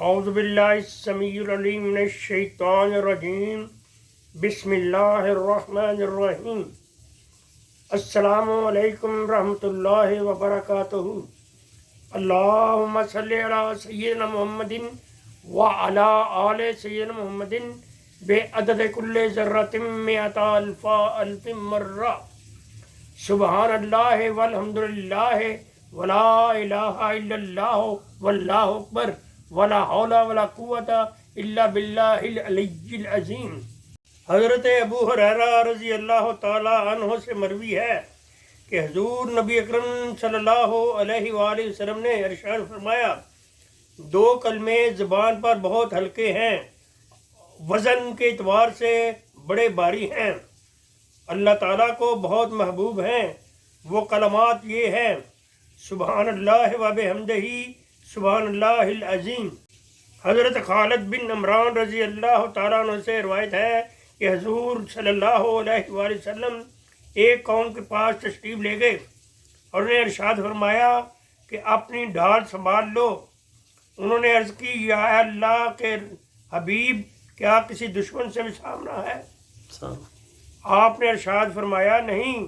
اعوذ باللہ السمیع العلیم من الشیطان الرجیم بسم اللہ الرحمن الرحیم السلام علیکم ورحمۃ اللہ وبرکاتہ اللہم صلی علی سیدنا محمد وعلی آل سیدنا محمد بعدد کل ذرۃ مئۃ الف مرہ سبحان اللہ والحمد للہ ولا الہ الا اللہ واللہ اکبر ولا حول ولا قوت الا باللہ العلی العظیم۔ حضرت ابو ہریرہ رضی اللہ تعالی عنہ سے مروی ہے کہ حضور نبی اکرم صلی اللہ علیہ وآلہ وسلم نے ارشاد فرمایا، دو کلمے زبان پر بہت ہلکے ہیں، وزن کے اعتبار سے بڑے بھاری ہیں، اللہ تعالیٰ کو بہت محبوب ہیں۔ وہ کلمات یہ ہیں: سبحان اللہ و بحمدہ سبحان اللہ العظیم۔ حضرت خالد بن عمران رضی اللہ تعالیٰ عنہ سے روایت ہے کہ حضور صلی اللہ علیہ وآلہ وسلم ایک قوم کے پاس تشریف لے گئے اور انہیں ارشاد فرمایا کہ اپنی ڈھال سنبھال لو۔ انہوں نے عرض کی، یا اللہ کے حبیب، کیا کسی دشمن سے بھی سامنا ہے؟ آپ نے ارشاد فرمایا، نہیں،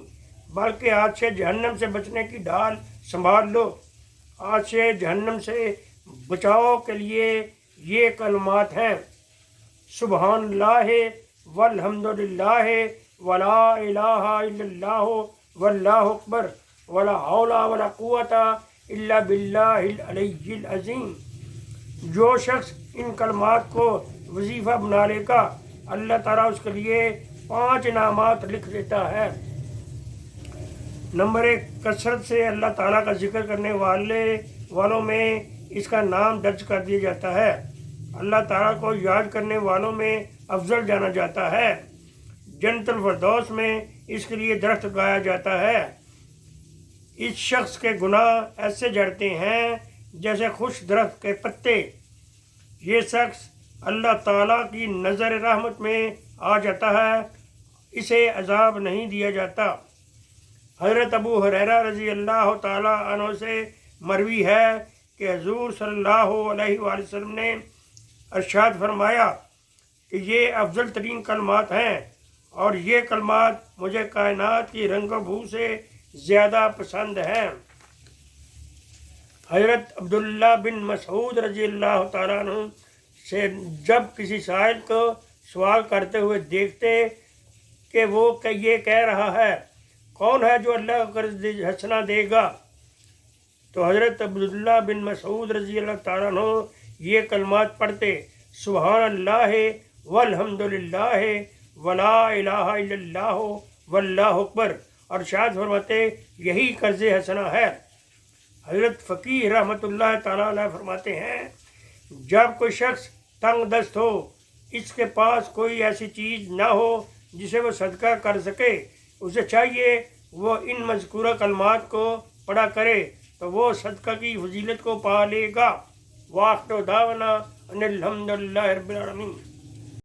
بلکہ آج سے جہنم سے بچنے کی ڈھال سنبھال لو۔ آج سے جہنم سے بچاؤ کے لیے یہ کلمات ہیں: سبحان اللہ والحمد للہ ولا الہ الا اللہ واللہ اکبر ولا حول ولا قوت الا باللہ العلی العظیم۔ جو شخص ان کلمات کو وظیفہ بنا لے گا، اللہ تعالیٰ اس کے لیے 5 انعامات لکھ دیتا ہے۔ نمبر 1، کثرت سے اللہ تعالیٰ کا ذکر کرنے والوں میں اس کا نام درج کر دیا جاتا ہے۔ اللہ تعالیٰ کو یاد کرنے والوں میں افضل جانا جاتا ہے۔ جنت الفردوس میں اس کے لیے درخت اگایا جاتا ہے۔ اس شخص کے گناہ ایسے جھڑتے ہیں جیسے خوش درخت کے پتے۔ یہ شخص اللہ تعالیٰ کی نظر رحمت میں آ جاتا ہے، اسے عذاب نہیں دیا جاتا۔ حضرت ابو ہریرہ رضی اللہ تعالیٰ عنہ سے مروی ہے کہ حضور صلی اللہ علیہ وآلہ وسلم نے ارشاد فرمایا کہ یہ افضل ترین کلمات ہیں، اور یہ کلمات مجھے کائنات کی رنگ و بو سے زیادہ پسند ہیں۔ حضرت عبداللہ بن مسعود رضی اللہ تعالیٰ عنہ سے جب کسی سائل کو سوال کرتے ہوئے دیکھتے کہ وہ یہ کہہ رہا ہے، کون ہے جو اللہ کو قرض حسنہ دے گا، تو حضرت عبداللہ بن مسعود رضی اللہ تعالیٰ عنہ یہ کلمات پڑھتے: سبحان اللہ والحمد للہ ولا الہ الا اللہ واللہ اکبر، اور ارشاد فرماتے، یہی قرض حسنہ ہے۔ حضرت فقیہ رحمۃ اللہ تعالیٰ علیہ فرماتے ہیں، جب کوئی شخص تنگ دست ہو، اس کے پاس کوئی ایسی چیز نہ ہو جسے وہ صدقہ کر سکے، اسے چاہیے وہ ان مذکورہ کلمات کو پڑھا کرے تو وہ صدقہ کی فضیلت کو پا لے گا۔ وآخر دعوانا ان الحمد للہ رب العالمین۔